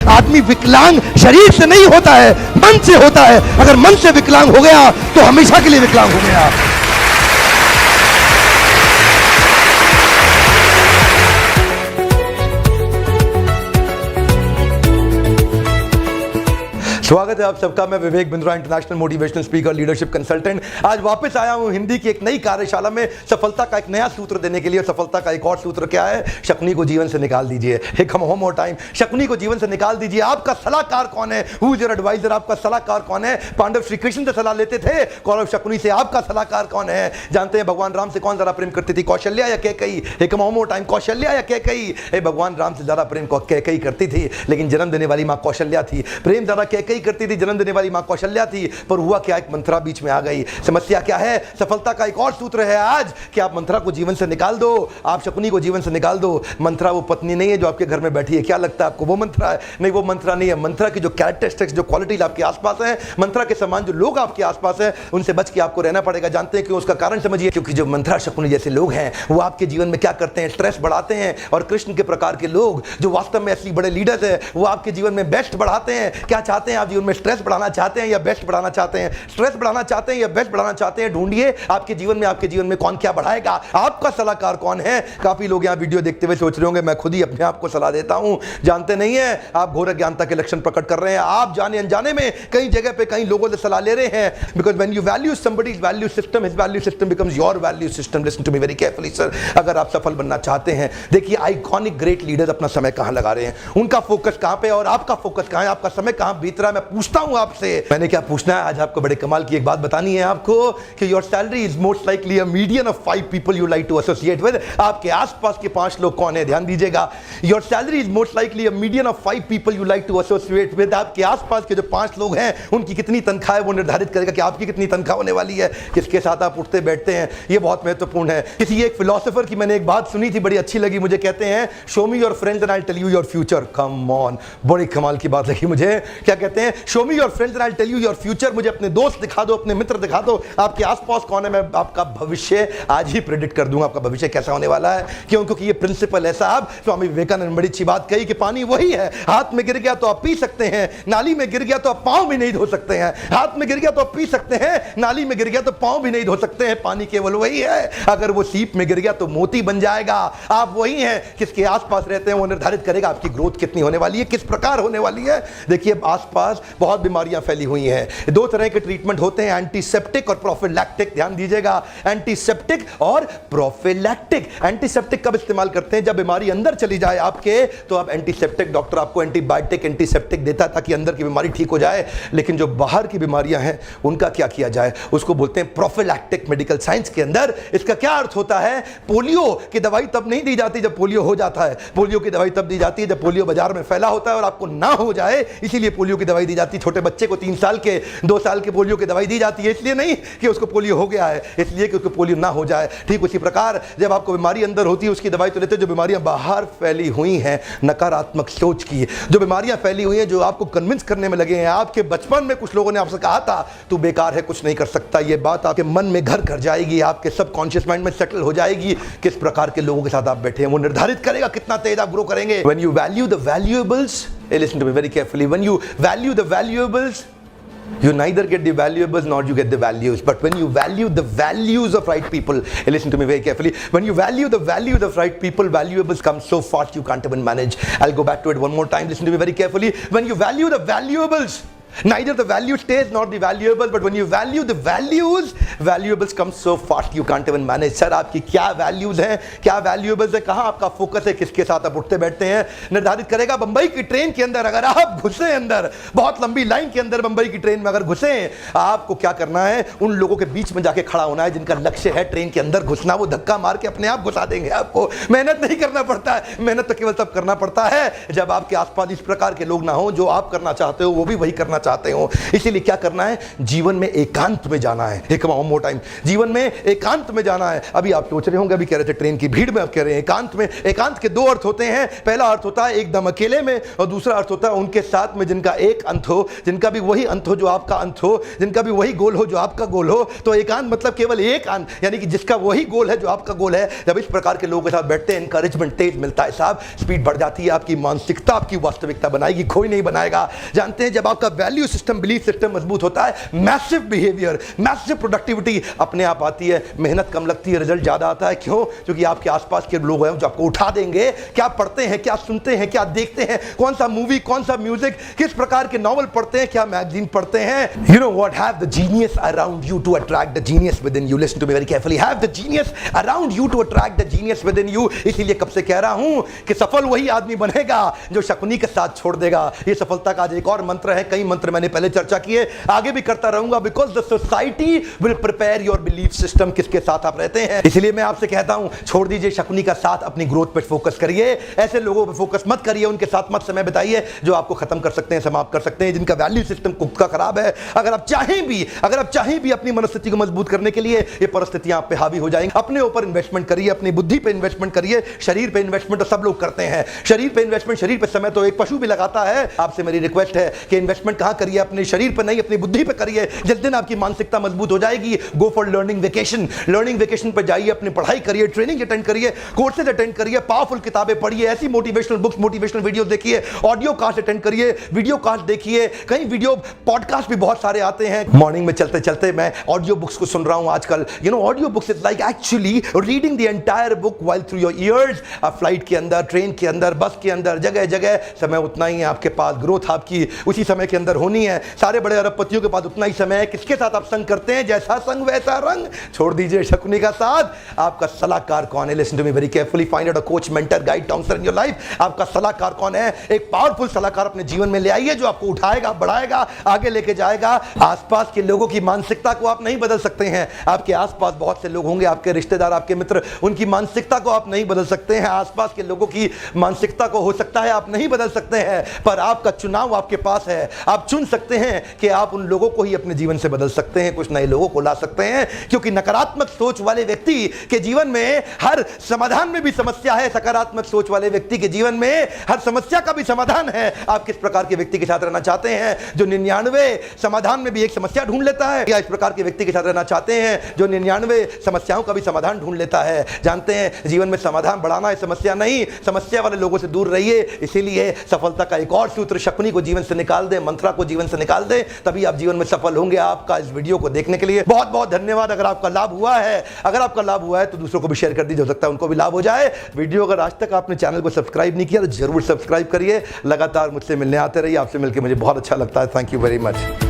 आदमी विकलांग शरीर से नहीं होता है, मन से होता है। अगर मन से विकलांग हो गया तो हमेशा के लिए विकलांग हो गया। स्वागत है आप सबका। मैं Vivek Bindra, international motivational speaker, leadership consultant. आज वापस आया हूं हिंदी की एक नई कार्यशाला में सफलता का एक नया सूत्र देने के लिए। सफलता का एक और सूत्र क्या है? शकुनी को जीवन से निकाल दीजिए। एक वन मोर टाइम, शकुनी को जीवन से निकाल दीजिए। आपका सलाहकार कौन है? Who is your adviser? आपका सलाहकार कौन है? पांडव श्री कृष्ण से सलाह लेते थे, कौरव शकुनी से। आपका सलाहकार कौन है? जानते हैं भगवान राम से कौन ज्यादा प्रेम करती थी, कौशल्या या कैकेयी? एक वन मोर टाइम, कौशल्या या कैकेयी? भगवान राम से ज्यादा प्रेम कैकेयी करती थी, लेकिन जन्म देने वाली मां कौशल्या थी। प्रेम ज्यादा कैकेयी करती थी, जन्म देने वाली मां कौशल्या थी। पर हुआ क्या? एक मंत्रा बीच में आ गई। समस्या क्या है? सफलता का एक और सूत्र है आज कि आप मंत्रा को जीवन से निकाल दो, आप शकुनी को जीवन से निकाल दो। मंत्रा वो पत्नी नहीं है जो आपके घर में बैठी है। क्या लगता है आपको वो मंत्रा है? नहीं, वो मंत्रा नहीं है। मंत्रा की जो कैरेक्टरिस्टिक्स, जो क्वालिटीज आपके आसपास है, मंत्रा के समान जो लोग आपके आसपास है, उनसे बच के आपको रहना पड़ेगा। जानते हैं क्यों? उसका कारण समझिए। क्योंकि जो मंत्रा शकुनी जैसे लोग हैं वो आपके जीवन में क्या करते हैं? स्ट्रेस बढ़ाते हैं। और कृष्ण के प्रकार के लोग जो वास्तव में असली बड़े लीडर्स हैं, वो आपके जीवन में बेस्ट बढ़ाते हैं। क्या चाहते हैं आप जीवन में? स्ट्रेस बढ़ाना चाहते हैं या बेस्ट बढ़ाना चाहते हैं? स्ट्रेस बढ़ाना चाहते हैं या बेस्ट बढ़ाना चाहते हैं? ढूंढिए आपके जीवन में कौन क्या बढ़ाएगा। आपका सलाहकार कौन है? काफी लोग यहां वीडियो देखते हुए सोच रहे होंगे मैं खुद ही अपने आप को सलाह देता हूं। जानते नहीं है आप घोर अज्ञानता के लक्षण प्रकट कर रहे हैं। आप जाने अनजाने में कई जगह पे कई लोगों से सलाह ले रहे हैं। Because when you value somebody's value system, his value system becomes your value system. Listen to me very carefully sir. अगर आप सफल बनना चाहते हैं, देखिए आइकॉनिक ग्रेट लीडर्स अपना समय कहां लगा रहे हैं, उनका फोकस कहां पे और आपका फोकस कहां है, आपका समय कहां बीत रहा है। मैं पूछता हूं आपसे, मैंने क्या पूछना है आज? आपको बड़े कमाल की एक बात बतानी है आपको कि your salary is most likely a median of 5 people you like to associate with. आपके आसपास के 5 लोग कौन है? ध्यान दीजिएगा। Your salary is most likely a median of 5 people you like to associate with. आपके आसपास के जो 5 लोग हैं उनकी कितनी तनख्वाह है वो निर्धारित करेगा कि आपकी कितनी तनख्वाह होने वाली है, किसके साथ आप उठते बैठते हैं। ये बहुत महत्वपूर्ण है। किसी एक फिलोसोफर की मैंने एक बात सुनी थी, बड़ी अच्छी लगी मुझे। कहते हैं show me your friends and I tell you your future. Come on, बड़ी कमाल की बात लगी मुझे। क्या कहते हैं? Show me your friends and I tell you your future. मुझे अपने दोस्त दिखा दो, अपने मित्र दिखा दो, आपके आसपास कौन है, मैं आपका भविष्य आज ही प्रेडिक्ट कर दूंगा आपका भविष्य कैसा होने वाला है। क्यों? क्योंकि ये प्रिंसिपल है साहब। स्वामी विवेकानंद ने बड़ी अच्छी बात कही कि पानी वही है, हाथ में गिर गया तो आप पी सकते हैं, नाली में गिर गया तो आप पांव भी नहीं धो सकते हैं। हाथ में गिर गया तो आप पी सकते हैं, नाली में गिर गया तो पांव भी नहीं धो सकते हैं। पानी केवल वही है। अगर वो सीप में गिर गया तो मोती बन जाएगा। आप वही हैं। किसके आसपास रहते हैं वो निर्धारित करेगा आपकी ग्रोथ कितनी होने वाली है, किस प्रकार होने वाली है। देखिए आसपास बहुत बीमारियां फैली हुई हैं। 2 तरह के ट्रीटमेंट होते हैं, एंटीसेप्टिक और प्रोफिलैक्टिक। ध्यान दीजिएगा, एंटीसेप्टिक और प्रोफिलैक्टिक। एंटीसेप्टिक कब इस्तेमाल करते हैं? जब बीमारी अंदर चली जाए आपके, तो आप एंटीसेप्टिक, डॉक्टर आपको एंटीबायोटिक एंटीसेप्टिक देता है ताकि अंदर की बीमारी ठीक हो जाए। लेकिन जो बाहर की बीमारियां हैं उनका क्या किया जाए? उसको बोलते हैं प्रोफिलैक्टिक। मेडिकल साइंस के अंदर इसका क्या अर्थ होता है? पोलियो की दवाई तब नहीं दी जाती जब पोलियो हो जाता है। पोलियो की दवाई तब दी जाती है जब पोलियो बाजार में फैला होता है और आपको ना हो जाए, इसीलिए पोलियो की दवाई दी जाती है। छोटे बच्चे को 3 साल के 2 साल के पोलियो की दवाई दी जाती है, इसलिए नहीं कि उसको पोलियो हो गया है, इसलिए कि उसको पोलियो ना हो जाए। ठीक उसी प्रकार जब आपको बीमारी अंदर होती है उसकी दवाई तो लेते हैं। जो बीमारियां बाहर फैली हुई हैं नकारात्मक सोच की, जो बीमारियां फैली हुई हैं जो आपको कन्विंस करने में लगे हैं, आपके बचपन में कुछ लोगों ने आपसे कहा था तू बेकार है, कुछ नहीं कर सकता, ये बात आपके मन में घर कर जाएगी, आपके सबकॉन्शियस माइंड में सेटल हो जाएगी। किस प्रकार के लोगों के साथ आप बैठे हैं वो निर्धारित करेगा कितना तेज आप ग्रो करेंगे। When you value the valuables, listen to me very carefully, when you value the valuables, you neither get the valuables nor you get the values. But when you value the values of right people, listen to me very carefully, when you value the values of right people, valuables come so fast you can't even manage. I'll go back to it one more time, listen to me very carefully. When you value the valuables, neither the value stays nor the valuable, but when you value the values, valuables come so fast you can't even manage. Sir आपकी क्या values हैं, क्या valuables है, कहां आपका focus है, किसके साथ आप उठते बैठते हैं, निर्धारित करेगा। बंबई की ट्रेन के अंदर अगर आप घुसे अंदर, बहुत लंबी लाइन के अंदर बंबई की ट्रेन में अगर घुसे, आपको क्या करना है? उन लोगों के बीच में जाके खड़ा होना है जिनका लक्ष्य है ट्रेन के अंदर घुसना। वो धक्का मार के अपने आप घुसा देंगे आपको, मेहनत नहीं करना पड़ता है। मेहनत तो केवल तब करना पड़ता है जब आपके आसपास इस प्रकार के लोग ना हो, जो आप करना चाहते हो वो भी वही करना चाहते हो। इसीलिए क्या करना है, जीवन में एकांत में जाना है। एक वन मोर टाइम, जीवन में एकांत में जाना है। अभी आप सोच रहे होंगे, अभी कह रहे थे ट्रेन की भीड़ में, अब कह रहे हैं एकांत में। एकांत के दो अर्थ होते हैं। पहला अर्थ होता है एकदम अकेले में, और दूसरा अर्थ होता है उनके साथ में जिनका एक अंत हो, जिनका भी वही अंत हो जो आपका अंत हो, जिनका भी वही गोल हो जो आपका गोल हो। तो एकांत मतलब केवल एक अंत, यानी कि जिसका वही गोल है जो आपका गोल है। जब इस प्रकार के लोगों के साथ बैठते हैं, इंकरेजमेंट तेज मिलता है साहब, स्पीड बढ़ जाती है, आपकी मानसिकता आपकी वास्तविकता बनाएगी, कोई नहीं बनाएगा। जानते हैं, जब आपका वैल्यू सिस्टम, बिलीफ सिस्टम मजबूत होता है, मैसिव बिहेवियर, मैसिव प्रोडक्टिविटी अपने आप आती है। मेहनत कम लगती है, रिजल्ट ज्यादा आता है। क्यों? क्योंकि आपके आसपास के लोग हैं जो आपको उठा देंगे। क्या पढ़ते हैं, क्या सुनते हैं, क्या देखते हैं, कौन सा मूवी, कौन सा म्यूजिक, किस प्रकार के नॉवल पढ़ते हैं, क्या मैगजीन पढ़ते हैं। You know what, have the genius around you to attract the genius within you. Listen to me very carefully, have the genius around you to attract the genius within you. इसीलिए कब से कह रहा हूं कि सफल वही आदमी बनेगा जो शकुनी के साथ छोड़ देगा। ये सफलता का आज एक और मंत्र है। कई मंत्र मैंने पहले चर्चा किए, आगे भी करता रहूंगा। Because the society will prepare your belief system, किसके साथ आप रहते हैं। इसलिए मैं आपसे कहता हूं, छोड़ दीजिए शकुनी का साथ, अपनी ग्रोथ पर फोकस करिए। ऐसे लोगों पर फोकस मत करिए, उनके साथ मत समय बिताइए जो आपको खत्म कर सकते हैं, समाप्त कर सकते हैं, जिनका वैल्यू सिस्टम खुद का खराब है। अगर आप चाहें भी अपनी मनस्थिति को मजबूत करने के लिए, ये परिस्थितियां आप पे हावी हो जाएंगी। अपने ऊपर इन्वेस्टमेंट करिए, अपनी बुद्धि पे इन्वेस्टमेंट करिए। शरीर पे इन्वेस्टमेंट तो सब लोग करते हैं, शरीर पे इन्वेस्टमेंट, शरीर पे समय तो एक पशु भी लगाता है। आपसे मेरी रिक्वेस्ट है कि इन्वेस्टमेंट कहां करिए, अपने शरीर पर नहीं, अपनी बुद्धि पे करिए। जिस दिन आपकी मानसिकता मजबूत हो जाएगी, go for learning vacation. Learning vacation पर जाइए, अपनी पढ़ाई करिए, ट्रेनिंग अटेंड करिए, कोर्सेज अटेंड करिए, पावरफुल किताबें पढ़िए, ऐसी मोटिवेशनल बुक्स, मोटिवेशनल वीडियोस देखिए, ऑडियो कास्ट अटेंड करिए, वीडियो कास्ट देखिए। कई वीडियो पॉडकास्ट भी बहुत सारे आते हैं। मॉर्निंग में चलते चलते मैं ऑडियो बुक्स को सुन रहा हूं आजकल। You know, audio books is like actually reading the entire book while through your ears. आप फ्लाइट के अंदर, ट्रेन के अंदर, बस के अंदर, जगह जगह समय उतना ही है आपके पास। ग्रोथ आपकी उसी समय के अंदर होनी है। सारे बड़े अरबपतियों के पास उतना ही समय है। किसके साथ आप संग करते हैं, जैसा संग वैसा रंग। छोड़ दीजिए शकुनी का साथ। आपका सलाहकार कौन है? Listen to me very carefully, find out a coach, mentor, guide, counsellor in your life. आपका सलाहकार कौन है? एक पावरफुल सलाहकार अपने जीवन में ले आइए जो आपको उठाएगा, बढ़ाएगा, आगे लेके जाएगा। आसपास के लोगों की मानसिकता को आप नहीं बदल सकते हैं। आपके आसपास बहुत से लोग होंगे, आपके रिश्तेदार, आपके मित्र, उनकी मानसिकता को आप नहीं बदल सकते हैं। आसपास के लोगों की मानसिकता को हो सकता है आप नहीं बदल सकते हैं, पर आपका चुनाव आपके पास है। आप चुन सकते हैं कि आप उन लोगों को ही अपने जीवन से बदल सकते हैं, कुछ नए लोगों को ला सकते हैं। क्योंकि नकारात्मक सोच वाले व्यक्ति के जीवन में हर समाधान में भी समस्या है, सकारात्मक सोच वाले व्यक्ति के जीवन में हर समस्या का भी समाधान है। आप किस प्रकार के व्यक्ति के साथ रहना चाहते हैं जो 99 समाधान में भी एक समस्या ढूंढ लेता है, या इस प्रकार के व्यक्ति के साथ रहना चाहते हैं जो 99 समस्याओं का भी समाधान ढूंढ लेता है? जानते हैं, जीवन में समाधान बढ़ाना है, समस्या नहीं। समस्या वाले लोगों से दूर रहिए। इसीलिए सफलता का एक और सूत्र, शकुनी को जीवन से निकाल दें, मंत्रा को जीवन से निकाल दें, तभी आप जीवन में सफल होंगे। आपका इस वीडियो को देखने के लिए बहुत बहुत धन्यवाद। अगर आपका लाभ हुआ है तो दूसरों को भी शेयर कर दीजिए, हो सकता है उनको भी लाभ हो जाए। वीडियो अगर आज तक आपने चैनल को सब्सक्राइब नहीं किया तो जरूर सब्सक्राइब करिए। लगातार मुझसे मिलने आते रहिए। आपसे मिलकर मुझे बहुत अच्छा लगता है। Thank you very much.